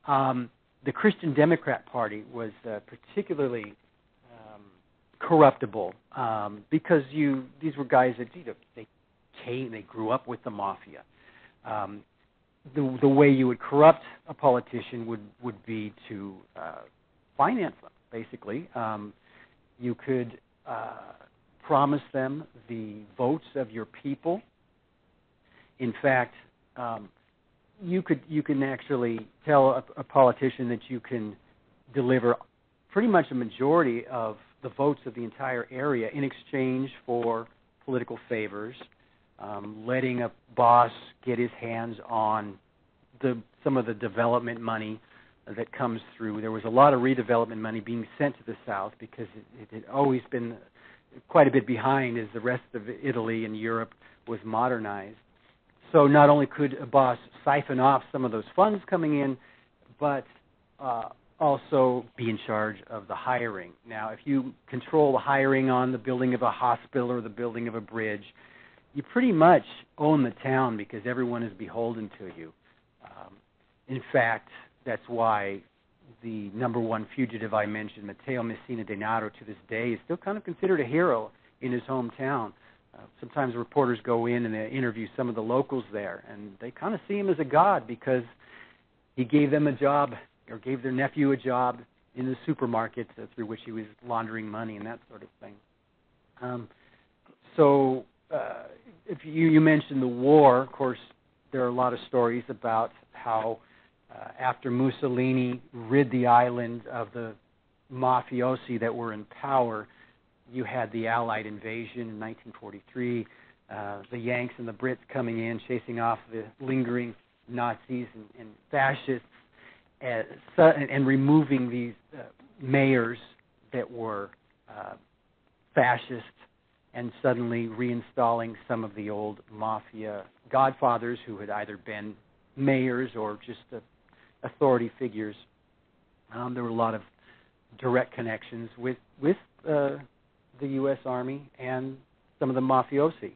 the Christian Democrat Party was particularly corruptible because these were guys that they grew up with the mafia. The way you would corrupt a politician would be to finance them, basically. You could promise them the votes of your people. In fact, you can actually tell a politician that you can deliver pretty much a majority of the votes of the entire area in exchange for political favors, letting a boss get his hands on some of the development money that comes through. There was a lot of redevelopment money being sent to the South because it had always been quite a bit behind as the rest of Italy and Europe was modernized. So not only could a boss siphon off some of those funds coming in, but also be in charge of the hiring. Now, if you control the hiring on the building of a hospital or the building of a bridge, you pretty much own the town because everyone is beholden to you. In fact, that's why the number one fugitive I mentioned, Matteo Messina Denaro, to this day is still kind of considered a hero in his hometown. Sometimes reporters go in and they interview some of the locals there, and they kind of see him as a god because he gave them a job or gave their nephew a job in the supermarket through which he was laundering money and that sort of thing. If you mentioned the war, of course, there are a lot of stories about how after Mussolini rid the island of the mafiosi that were in power, you had the Allied invasion in 1943, the Yanks and the Brits coming in, chasing off the lingering Nazis and fascists, and removing these mayors that were fascist, and suddenly reinstalling some of the old mafia godfathers who had either been mayors or just authority figures. There were a lot of direct connections with the U.S. Army and some of the mafiosi.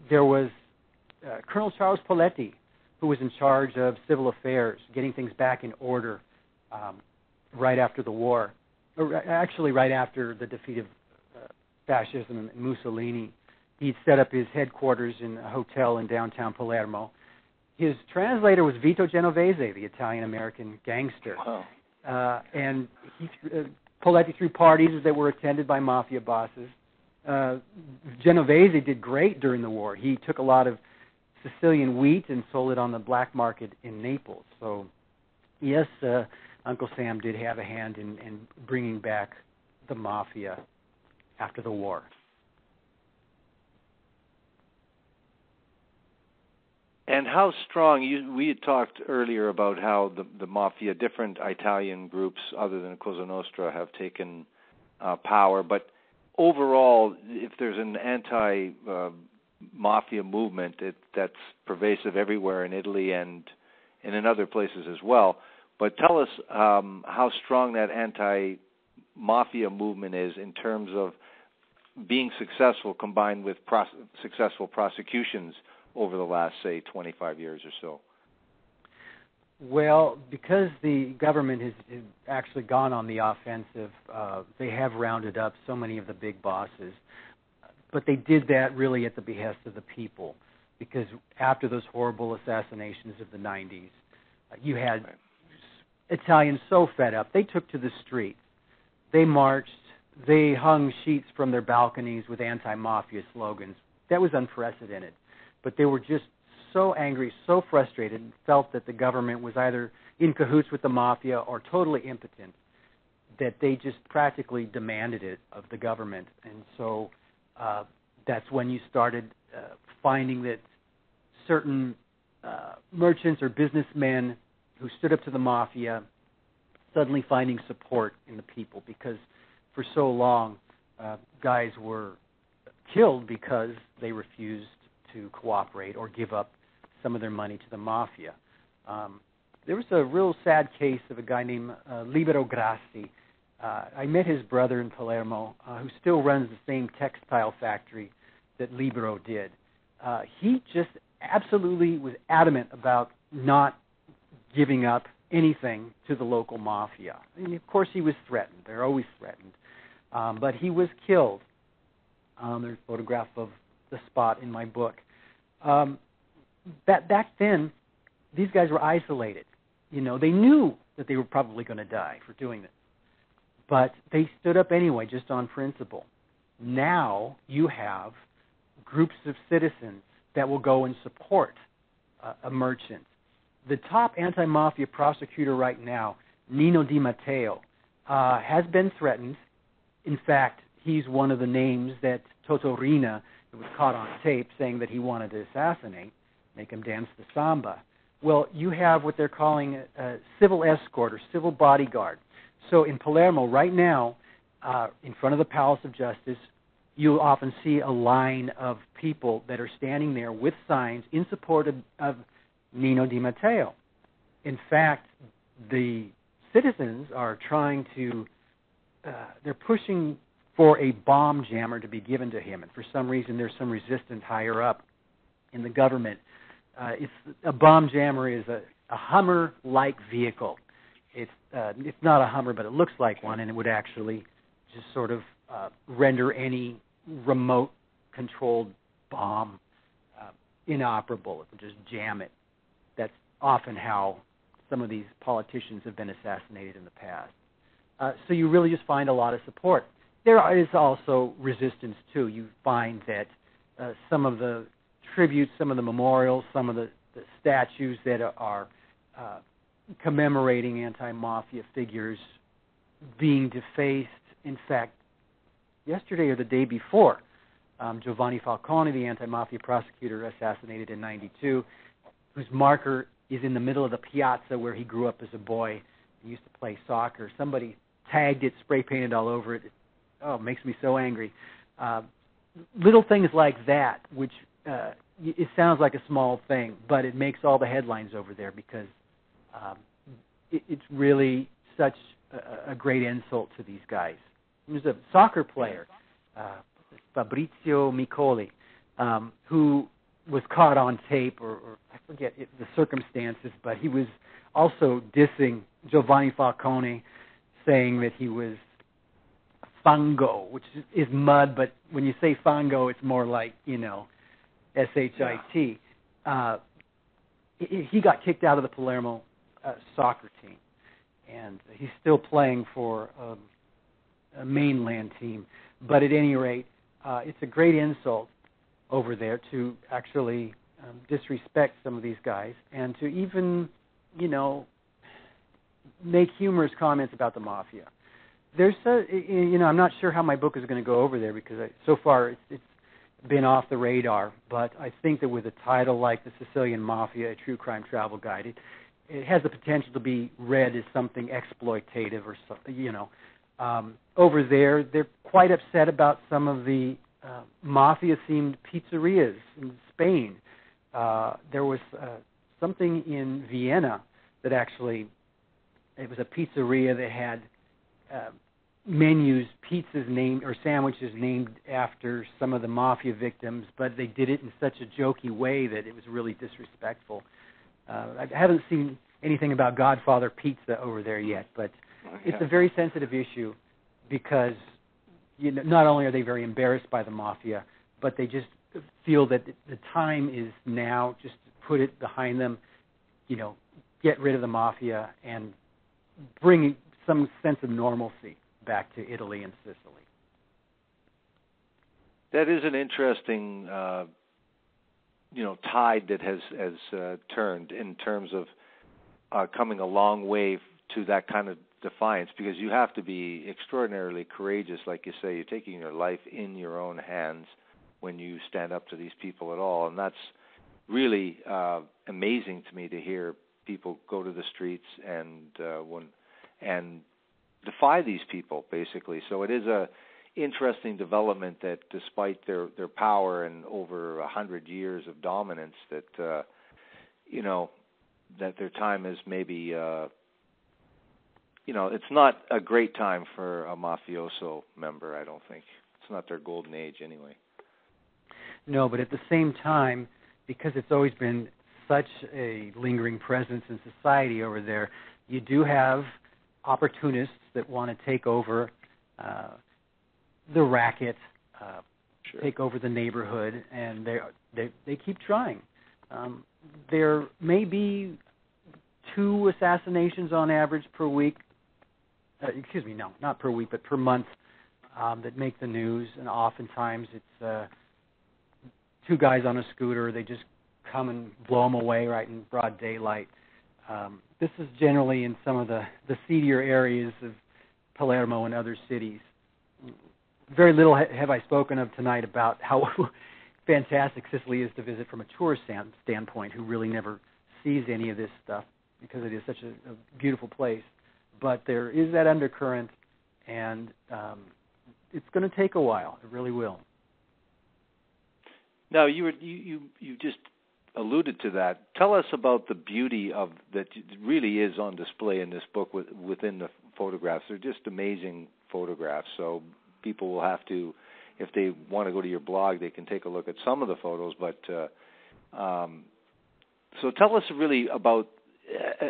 There was Colonel Charles Poletti, who was in charge of civil affairs, getting things back in order right after the war, or actually right after the defeat of fascism and Mussolini. He'd set up his headquarters in a hotel in downtown Palermo. His translator was Vito Genovese, the Italian-American gangster. Wow. And Poletti threw parties that were attended by mafia bosses. Genovese did great during the war. He took a lot of Sicilian wheat and sold it on the black market in Naples. So, yes, Uncle Sam did have a hand in bringing back the mafia after the war. And how strong, we had talked earlier about how the mafia, different Italian groups other than Cosa Nostra, have taken power, but overall, if there's an anti-mafia movement that's pervasive everywhere in Italy and in other places as well, but tell us how strong that anti-mafia movement is in terms of being successful combined with successful prosecutions over the last, say, 25 years or so. Well, because the government has actually gone on the offensive, they have rounded up so many of the big bosses. But they did that really at the behest of the people, because after those horrible assassinations of the 90s, you had Italians so fed up, they took to the streets. They marched. They hung sheets from their balconies with anti-mafia slogans. That was unprecedented. But they were just so angry, so frustrated, and felt that the government was either in cahoots with the mafia or totally impotent, that they just practically demanded it of the government. And so that's when you started finding that certain merchants or businessmen who stood up to the mafia suddenly finding support in the people, because for so long guys were killed because they refused to cooperate or give up some of their money to the mafia. There was a real sad case of a guy named Libero Grassi. I met his brother in Palermo, who still runs the same textile factory that Libero did. He just absolutely was adamant about not giving up anything to the local mafia. And of course, he was threatened. They're always threatened. But he was killed. There's a photograph of the spot in my book. Back then, these guys were isolated. You know, they knew that they were probably going to die for doing this, but they stood up anyway, just on principle. Now you have groups of citizens that will go and support a merchant. The top anti-mafia prosecutor right now, Nino Di Matteo, has been threatened. In fact, he's one of the names that Toto Riina was caught on tape saying that he wanted to assassinate, make him dance the samba. Well, you have what they're calling a civil escort or civil bodyguard. So in Palermo right now, in front of the Palace of Justice, you'll often see a line of people that are standing there with signs in support of Nino Di Matteo. In fact, the citizens are trying to, they're pushing for a bomb jammer to be given to him. And for some reason, there's some resistance higher up in the government. A bomb jammer is a Hummer-like vehicle. It's not a Hummer, but it looks like one, and it would actually just sort of render any remote controlled bomb inoperable. It would just jam it. That's often how some of these politicians have been assassinated in the past. So you really just find a lot of support. There is also resistance, too. You find that some of the tributes, some of the memorials, some of the statues that are commemorating anti-mafia figures being defaced. In fact, yesterday or the day before, Giovanni Falcone, the anti-mafia prosecutor assassinated in '92, whose marker is in the middle of the piazza where he grew up as a boy. He used to play soccer. Somebody tagged it, spray painted all over it. It makes me so angry. Little things like that, which it sounds like a small thing, but it makes all the headlines over there because it's really such a great insult to these guys. There's a soccer player, Fabrizio Micoli, who was caught on tape, or I forget the circumstances, but he was also dissing Giovanni Falcone, saying that he was fango, which is mud, but when you say fango, it's more like, S-H-I-T. He got kicked out of the Palermo soccer team, and he's still playing for a mainland team. But at any rate, it's a great insult over there to actually disrespect some of these guys and to even, make humorous comments about the mafia. There's I'm not sure how my book is going to go over there because so far it's been off the radar, but I think that with a title like The Sicilian Mafia, a true crime travel guide, it has the potential to be read as something exploitative or something, over there, they're quite upset about some of the mafia-themed pizzerias in Spain. There was something in Vienna that actually, it was a pizzeria that had menus, pizzas named, or sandwiches named after some of the mafia victims, but they did it in such a jokey way that it was really disrespectful. I haven't seen anything about Godfather pizza over there yet, but it's a very sensitive issue because not only are they very embarrassed by the mafia, but they just feel that the time is now just to put it behind them, get rid of the mafia and bring some sense of normalcy back to Italy and Sicily. That is an interesting, tide that has turned in terms of coming a long way to that kind of defiance, because you have to be extraordinarily courageous, like you say. You're taking your life in your own hands when you stand up to these people at all, and that's really amazing to me to hear people go to the streets and defy these people, basically. So it is a interesting development that despite their power and over 100 years of dominance, that that their time is maybe it's not a great time for a mafioso member, I don't think. It's not their golden age anyway. No, but at the same time, because it's always been such a lingering presence in society over there, you do have opportunists that want to take over the racket, take over the neighborhood, and they keep trying. There may be 2 assassinations on average per week. Not per week, but per month that make the news, and oftentimes it's 2 guys on a scooter. They just come and blow them away right in broad daylight. This is generally in some of the seedier areas of Palermo and other cities. Very little have I spoken of tonight about how fantastic Sicily is to visit from a tourist standpoint, who really never sees any of this stuff because it is such a beautiful place. But there is that undercurrent, and it's going to take a while. It really will. Now, you just alluded to that. Tell us about the beauty of that really is on display in this book within the photographs. They're just amazing photographs. So people will have to, if they want to go to your blog, they can take a look at some of the photos. But so tell us really about,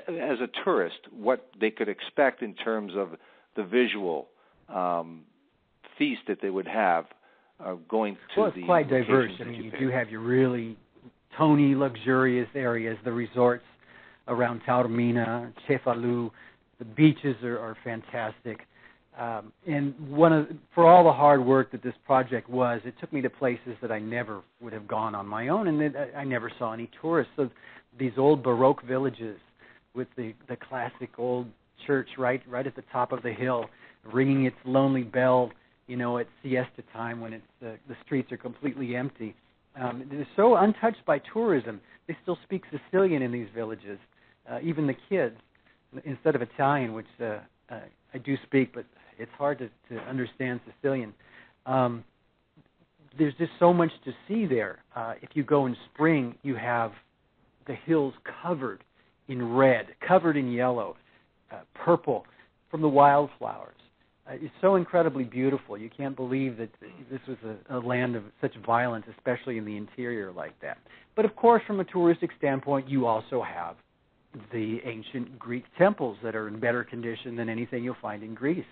as a tourist, what they could expect in terms of the visual feast that they would have going to well, it's quite diverse. I mean, you do have your really tony, luxurious areas, the resorts around Taormina, Cefalù. The beaches are fantastic. And for all the hard work that this project was, it took me to places that I never would have gone on my own, and I never saw any tourists. So these old Baroque villages with the classic old church right at the top of the hill, ringing its lonely bell, at siesta time when the streets are completely empty. They're so untouched by tourism. They still speak Sicilian in these villages, even the kids, instead of Italian, which I do speak, but it's hard to understand Sicilian. There's just so much to see there. If you go in spring, you have the hills covered in red, covered in yellow, purple from the wildflowers. It's so incredibly beautiful. You can't believe that this was a land of such violence, especially in the interior like that. But of course, from a touristic standpoint, you also have the ancient Greek temples that are in better condition than anything you'll find in Greece.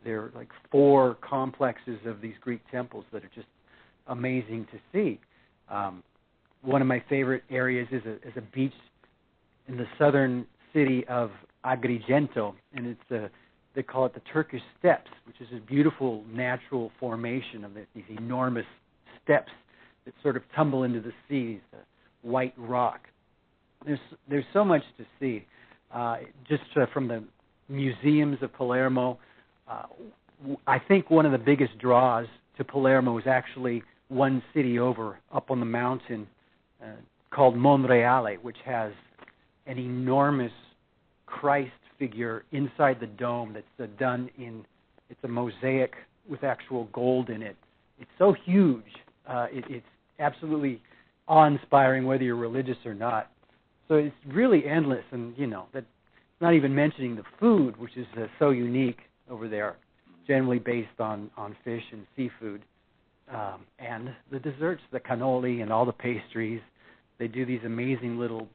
There are like 4 complexes of these Greek temples that are just amazing to see. One of my favorite areas is a beach in the southern city of Agrigento, and they call it the Turkish Steps, which is a beautiful natural formation of these enormous steps that sort of tumble into the sea, the white rock. There's so much to see. Just from the museums of Palermo, I think one of the biggest draws to Palermo is actually one city over, up on the mountain, called Monreale, which has an enormous Christ figure inside the dome that's done it's a mosaic with actual gold in it. It's so huge. It's absolutely awe-inspiring whether you're religious or not. So it's really endless, and that's not even mentioning the food, which is so unique over there, generally based on fish and seafood, and the desserts, the cannoli and all the pastries. They do these amazing little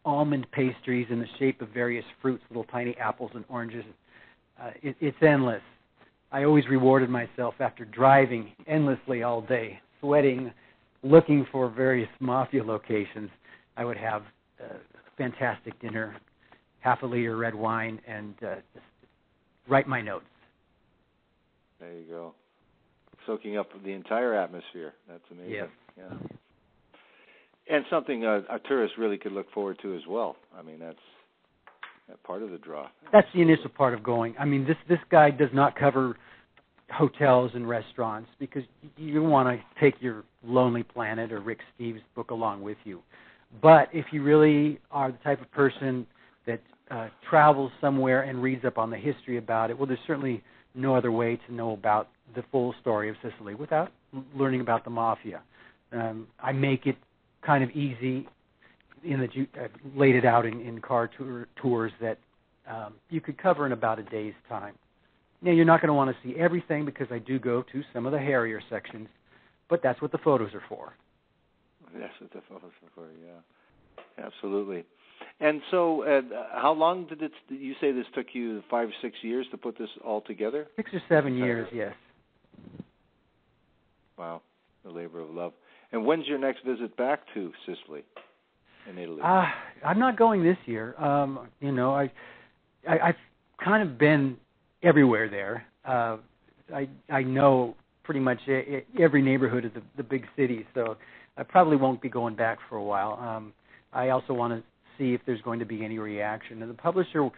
almond pastries in the shape of various fruits, little tiny apples and oranges. It's endless. I always rewarded myself after driving endlessly all day, sweating, looking for various mafia locations. I would have fantastic dinner, half a liter red wine, and just write my notes. There you go. Soaking up the entire atmosphere. That's amazing. Yes. Yeah. And something a tourist really could look forward to as well. I mean, that's part of the draw. That's the initial part of going. I mean, this guide does not cover hotels and restaurants because you want to take your Lonely Planet or Rick Steves book along with you. But if you really are the type of person that travels somewhere and reads up on the history about it, well, there's certainly no other way to know about the full story of Sicily without learning about the Mafia. I make it kind of easy in that you laid it out in car tours that you could cover in about a day's time. Now, you're not going to want to see everything because I do go to some of the hairier sections, but that's what the photos are for. That's what the photos are for, yeah. Absolutely. And so how long did you say this took you 5 or 6 years to put this all together? 6 or 7 years, yes. Wow, the labor of love. And when's your next visit back to Sicily in Italy? I'm not going this year. I've kind of been everywhere there. I know pretty much every neighborhood of the big cities, so I probably won't be going back for a while. I also want to see if there's going to be any reaction. And the publisher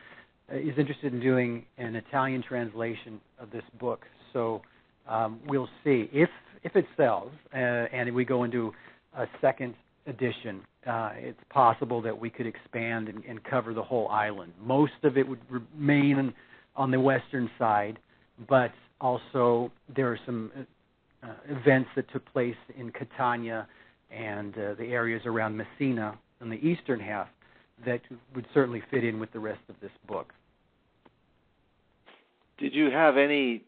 is interested in doing an Italian translation of this book, so we'll see. If it sells and we go into a second edition, it's possible that we could expand and cover the whole island. Most of it would remain on the western side, but also there are some events that took place in Catania and the areas around Messina in the eastern half that would certainly fit in with the rest of this book. Did you have any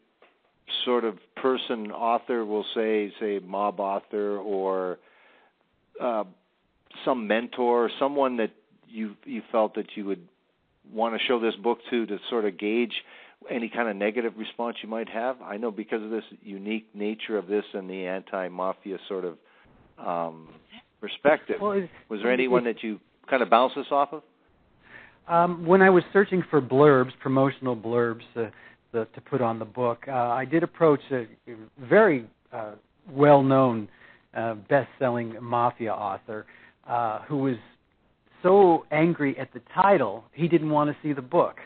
sort of person, author, we'll say mob author, or some mentor, someone that you felt that you would want to show this book to sort of gauge any kind of negative response you might have? I know because of this unique nature of this and the anti-Mafia sort of perspective, was there anyone that you kind of bounce this off of? When I was searching for blurbs, promotional blurbs to put on the book, I did approach a very well-known, best-selling Mafia author who was so angry at the title, he didn't want to see the book.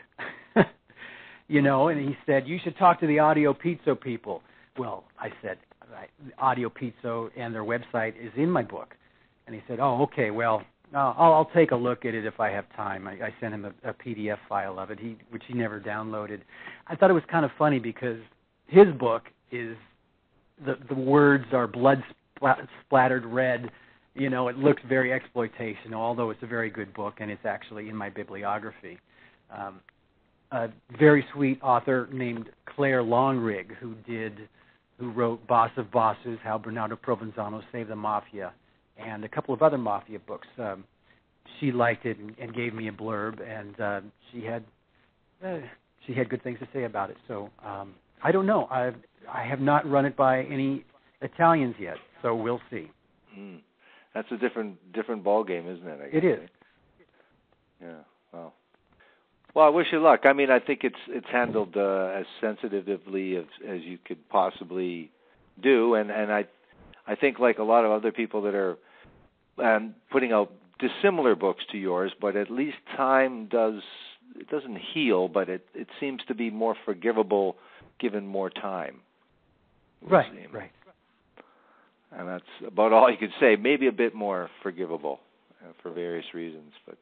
And he said, you should talk to the Audio Pizzo people. Well, I said, Audio Pizzo and their website is in my book. And he said, oh, okay, well, I'll take a look at it if I have time. I sent him a PDF file of it, which he never downloaded. I thought it was kind of funny because his book is, the words are blood-splattered red. It looks very exploitational, although it's a very good book, and it's actually in my bibliography. A very sweet author named Claire Longrig, who wrote Boss of Bosses, How Bernardo Provenzano Saved the Mafia, and a couple of other Mafia books. She liked it and gave me a blurb, and she had good things to say about it. So I don't know. I have not run it by any Italians yet, so we'll see. That's a different ball game, isn't it? I guess. It is. Yeah. Well, I wish you luck. I mean, I think it's handled as sensitively as you could possibly do, and I think like a lot of other people that are putting out dissimilar books to yours, but at least time doesn't heal, but it seems to be more forgivable given more time. Right. And that's about all you could say. Maybe a bit more forgivable for various reasons, but.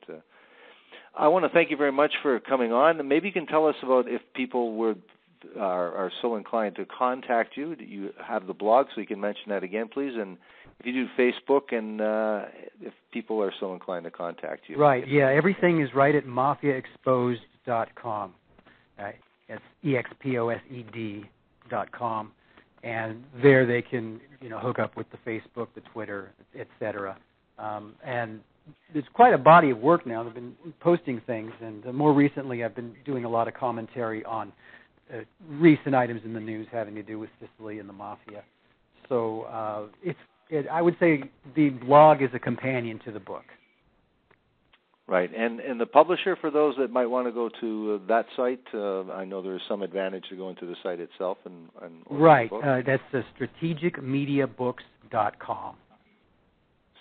I want to thank you very much for coming on. Maybe you can tell us about if people are so inclined to contact you. You have the blog, so you can mention that again, please. And if you do Facebook, and if people are so inclined to contact you. Right, yeah. Everything is right at mafiaexposed.com. It's exposed.com. And there they can, hook up with the Facebook, the Twitter, etc. And there's quite a body of work now. They've been posting things, and more recently I've been doing a lot of commentary on recent items in the news having to do with Sicily and the Mafia. So I would say the blog is a companion to the book. Right, and the publisher, for those that might want to go to that site, I know there's some advantage to going to the site itself. And right, that's strategicmediabooks.com.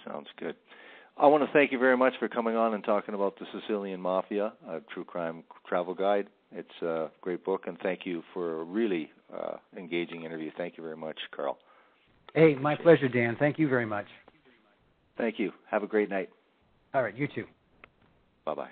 Sounds good. I want to thank you very much for coming on and talking about the Sicilian Mafia, a true crime travel guide. It's a great book, and thank you for a really engaging interview. Thank you very much, Carl. Hey, my pleasure, Dan. Thank you very much. Thank you. Have a great night. All right, you too. Bye-bye.